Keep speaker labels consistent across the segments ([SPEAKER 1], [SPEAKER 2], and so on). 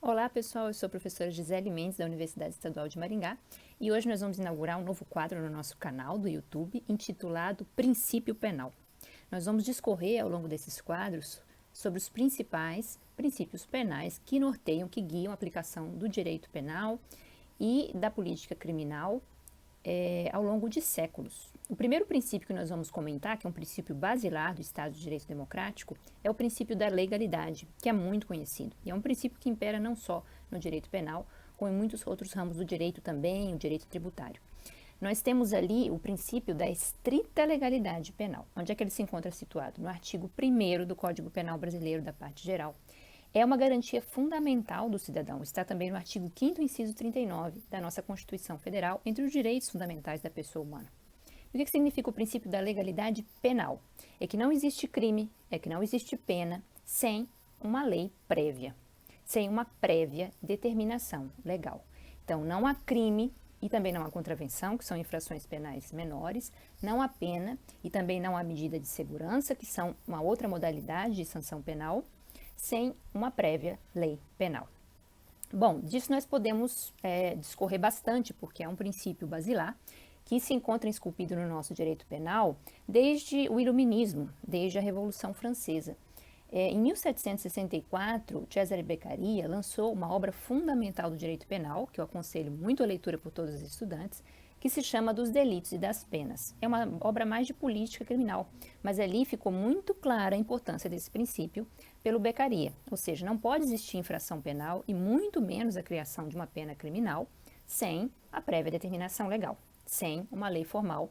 [SPEAKER 1] Olá pessoal, eu sou a professora Gisele Mendes da Universidade Estadual de Maringá e hoje nós vamos inaugurar um novo quadro no nosso canal do YouTube intitulado Princípio Penal. Nós vamos discorrer ao longo desses quadros sobre os principais princípios penais que norteiam, que guiam a aplicação do direito penal e da política criminal ao longo de séculos. O primeiro princípio que nós vamos comentar, que é um princípio basilar do Estado de Direito Democrático, é o princípio da legalidade, que é muito conhecido. E é um princípio que impera não só no direito penal, como em muitos outros ramos do direito também, o direito tributário. Nós temos ali o princípio da estrita legalidade penal. Onde é que ele se encontra situado? No artigo 1º do Código Penal Brasileiro, da parte geral. É uma garantia fundamental do cidadão. Está também no artigo 5º, inciso 39 da nossa Constituição Federal, entre os direitos fundamentais da pessoa humana. E o que significa o princípio da legalidade penal? É que não existe crime, é que não existe pena sem uma lei prévia, sem uma prévia determinação legal. Então, não há crime e também não há contravenção, que são infrações penais menores, não há pena e também não há medida de segurança, que são uma outra modalidade de sanção penal, sem uma prévia lei penal. Bom, disso nós podemos discorrer bastante, porque é um princípio basilar que se encontra esculpido no nosso direito penal desde o Iluminismo, desde a Revolução Francesa. Em 1764, Cesare Beccaria lançou uma obra fundamental do direito penal, que eu aconselho muito a leitura por todos os estudantes, que se chama Dos Delitos e das Penas. É uma obra mais de política criminal, mas ali ficou muito clara a importância desse princípio pelo Beccaria, ou seja, não pode existir infração penal e muito menos a criação de uma pena criminal sem a prévia determinação legal, sem uma lei formal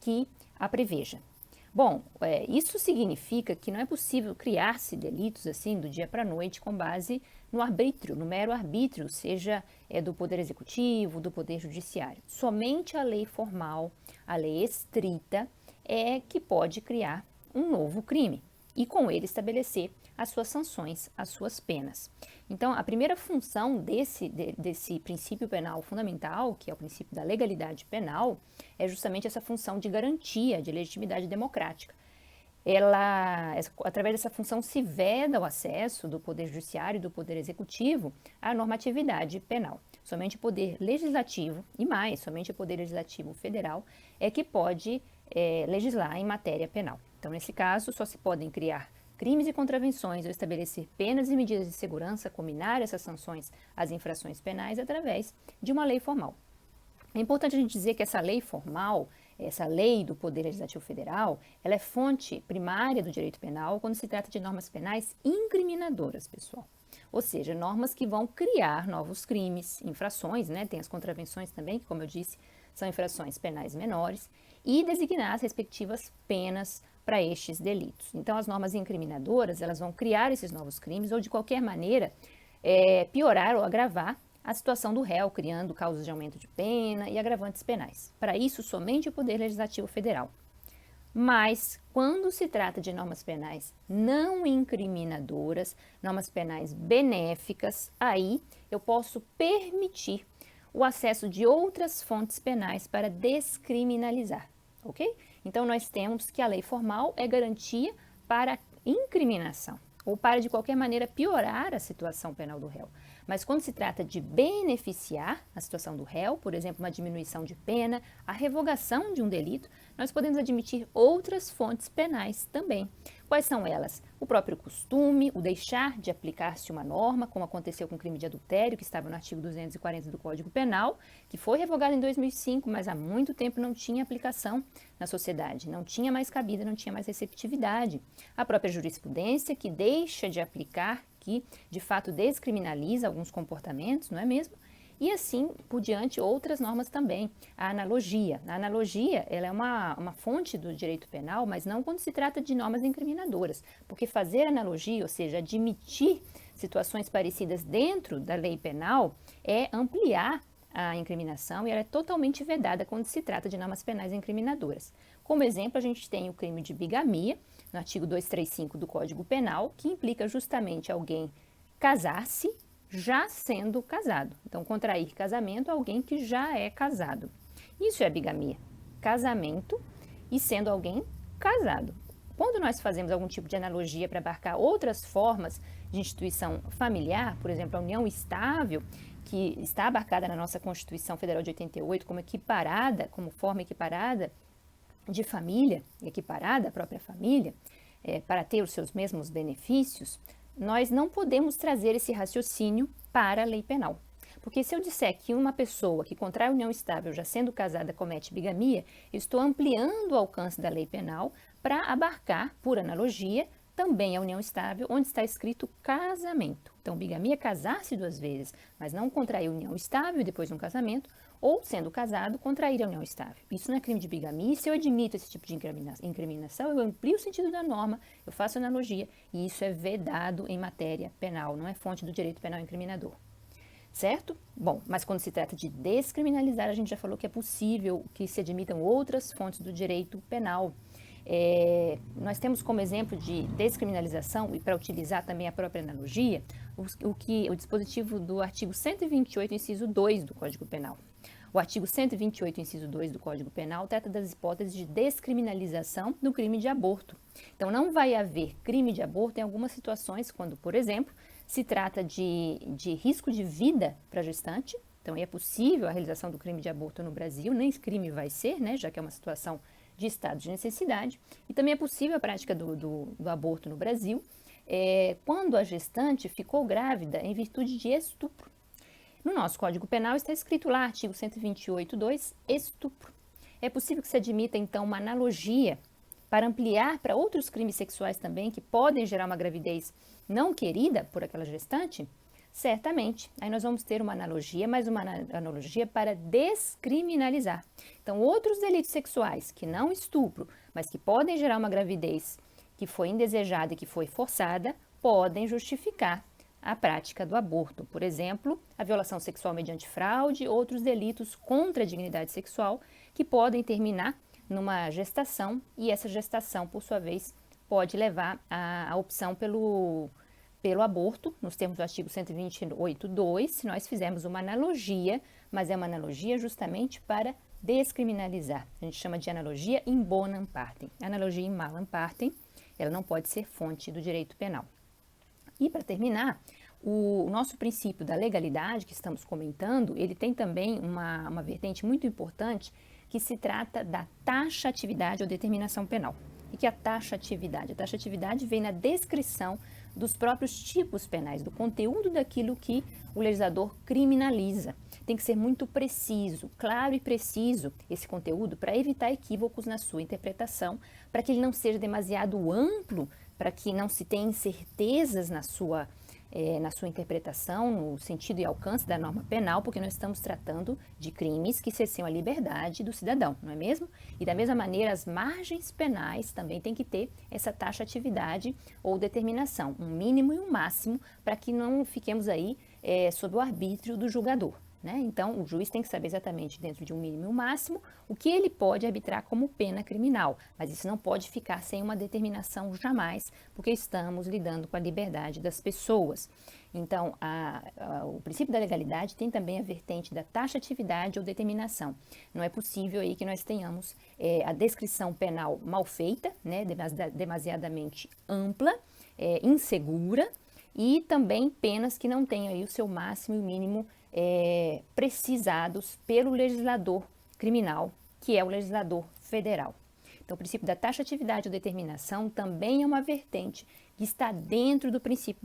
[SPEAKER 1] que a preveja. Bom, isso significa que não é possível criar-se delitos assim do dia para a noite com base no arbítrio, no mero arbítrio, seja do Poder Executivo, do Poder Judiciário. Somente a lei formal, a lei estrita, é que pode criar um novo crime e com ele estabelecer as suas sanções, as suas penas. Então, a primeira função desse princípio penal fundamental, que é o princípio da legalidade penal, é justamente essa função de garantia de legitimidade democrática. Através dessa função, se veda o acesso do Poder Judiciário e do Poder Executivo à normatividade penal. Somente o Poder Legislativo, e mais, somente o Poder Legislativo Federal, é que pode legislar em matéria penal. Então, nesse caso, só se podem criar crimes e contravenções ou estabelecer penas e medidas de segurança, combinar essas sanções às infrações penais através de uma lei formal. É importante a gente dizer que essa lei formal, essa lei do Poder Legislativo Federal, ela é fonte primária do direito penal quando se trata de normas penais incriminadoras, pessoal. Ou seja, normas que vão criar novos crimes, infrações, né? Tem as contravenções também, que, como eu disse, são infrações penais menores, e designar as respectivas penas para estes delitos. Então, as normas incriminadoras, elas vão criar esses novos crimes ou, de qualquer maneira, piorar ou agravar a situação do réu, criando causas de aumento de pena e agravantes penais. Para isso, somente o Poder Legislativo Federal. Mas, quando se trata de normas penais não incriminadoras, normas penais benéficas, aí eu posso permitir o acesso de outras fontes penais para descriminalizar, ok? Então, nós temos que a lei formal é garantia para incriminação ou para, de qualquer maneira, piorar a situação penal do réu. Mas quando se trata de beneficiar a situação do réu, por exemplo, uma diminuição de pena, a revogação de um delito, nós podemos admitir outras fontes penais também. Quais são elas? O próprio costume, o deixar de aplicar-se uma norma, como aconteceu com o crime de adultério, que estava no artigo 240 do Código Penal, que foi revogado em 2005, mas há muito tempo não tinha aplicação na sociedade, não tinha mais cabida, não tinha mais receptividade. A própria jurisprudência, que deixa de aplicar, que de fato descriminaliza alguns comportamentos, não é mesmo? E assim por diante outras normas também. A analogia. A analogia ela é uma fonte do direito penal, mas não quando se trata de normas incriminadoras. Porque fazer analogia, ou seja, admitir situações parecidas dentro da lei penal, é ampliar a incriminação e ela é totalmente vedada quando se trata de normas penais incriminadoras. Como exemplo, a gente tem o crime de bigamia, no artigo 235 do Código Penal, que implica justamente alguém casar-se já sendo casado. Então, contrair casamento a alguém que já é casado. Isso é bigamia. Casamento e sendo alguém casado. quando nós fazemos algum tipo de analogia para abarcar outras formas de instituição familiar, por exemplo, a união estável, que está abarcada na nossa Constituição Federal de 88 como equiparada, como forma equiparada de família, equiparada à própria família, para ter os seus mesmos benefícios, nós não podemos trazer esse raciocínio para a lei penal. Porque se eu disser que uma pessoa que contrai união estável já sendo casada comete bigamia, eu estou ampliando o alcance da lei penal para abarcar, por analogia, também a união estável, onde está escrito casamento. Então, bigamia é casar-se 2 vezes, mas não contrair união estável e depois um casamento, ou, sendo casado, contrair a união estável. Isso não é crime de bigamia, e se eu admito esse tipo de incriminação, eu amplio o sentido da norma, eu faço analogia, e isso é vedado em matéria penal, não é fonte do direito penal incriminador. Certo? Bom, mas quando se trata de descriminalizar, a gente já falou que é possível que se admitam outras fontes do direito penal. Nós temos como exemplo de descriminalização, e para utilizar também a própria analogia, o dispositivo do artigo 128, inciso 2 do Código Penal. O artigo 128, inciso 2 do Código Penal trata das hipóteses de descriminalização do crime de aborto. Então, não vai haver crime de aborto em algumas situações, quando, por exemplo, se trata de risco de vida para a gestante. Então, é possível a realização do crime de aborto no Brasil, nem crime vai ser, né, já que é uma situação de estado de necessidade. E também é possível a prática do aborto no Brasil quando a gestante ficou grávida em virtude de estupro. No nosso Código Penal está escrito lá, artigo 128.2, estupro. É possível que se admita, então, uma analogia para ampliar para outros crimes sexuais também, que podem gerar uma gravidez não querida por aquela gestante? Certamente. Aí nós vamos ter uma analogia, mas uma analogia para descriminalizar. Então, outros delitos sexuais, que não estupro, mas que podem gerar uma gravidez que foi indesejada e que foi forçada, podem justificar a prática do aborto. Por exemplo, a violação sexual mediante fraude, outros delitos contra a dignidade sexual que podem terminar numa gestação e essa gestação, por sua vez, pode levar à opção pelo aborto, nos termos do artigo 128.2, se nós fizermos uma analogia, mas é uma analogia justamente para descriminalizar. A gente chama de analogia in bonam partem. Analogia in malam partem, ela não pode ser fonte do direito penal. E para terminar, o nosso princípio da legalidade que estamos comentando, ele tem também uma vertente muito importante que se trata da taxatividade ou determinação penal. O que é a taxatividade? A taxatividade vem na descrição dos próprios tipos penais, do conteúdo daquilo que o legislador criminaliza. Tem que ser muito preciso, claro e preciso esse conteúdo para evitar equívocos na sua interpretação, para que ele não seja demasiado amplo, para que não se tenha incertezas na sua interpretação, no sentido e alcance da norma penal, porque nós estamos tratando de crimes que cerceiam a liberdade do cidadão, não é mesmo? E da mesma maneira, as margens penais também têm que ter essa taxatividade ou determinação, um mínimo e um máximo, para que não fiquemos aí sob o arbítrio do julgador. Né? Então, o juiz tem que saber exatamente, dentro de um mínimo e um máximo, o que ele pode arbitrar como pena criminal, mas isso não pode ficar sem uma determinação jamais, porque estamos lidando com a liberdade das pessoas. Então, o princípio da legalidade tem também a vertente da taxatividade ou determinação. Não é possível aí que nós tenhamos a descrição penal mal feita, né? Demasiadamente ampla, insegura, e também penas que não tenham aí o seu máximo e mínimo precisados pelo legislador criminal, que é o legislador federal. Então, o princípio da taxatividade ou determinação também é uma vertente que está dentro do princípio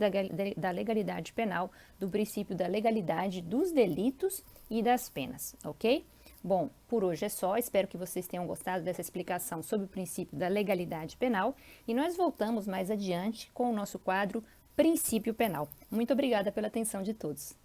[SPEAKER 1] da legalidade penal, do princípio da legalidade dos delitos e das penas, ok? Bom, por hoje é só, espero que vocês tenham gostado dessa explicação sobre o princípio da legalidade penal e nós voltamos mais adiante com o nosso quadro Princípio Penal. Muito obrigada pela atenção de todos.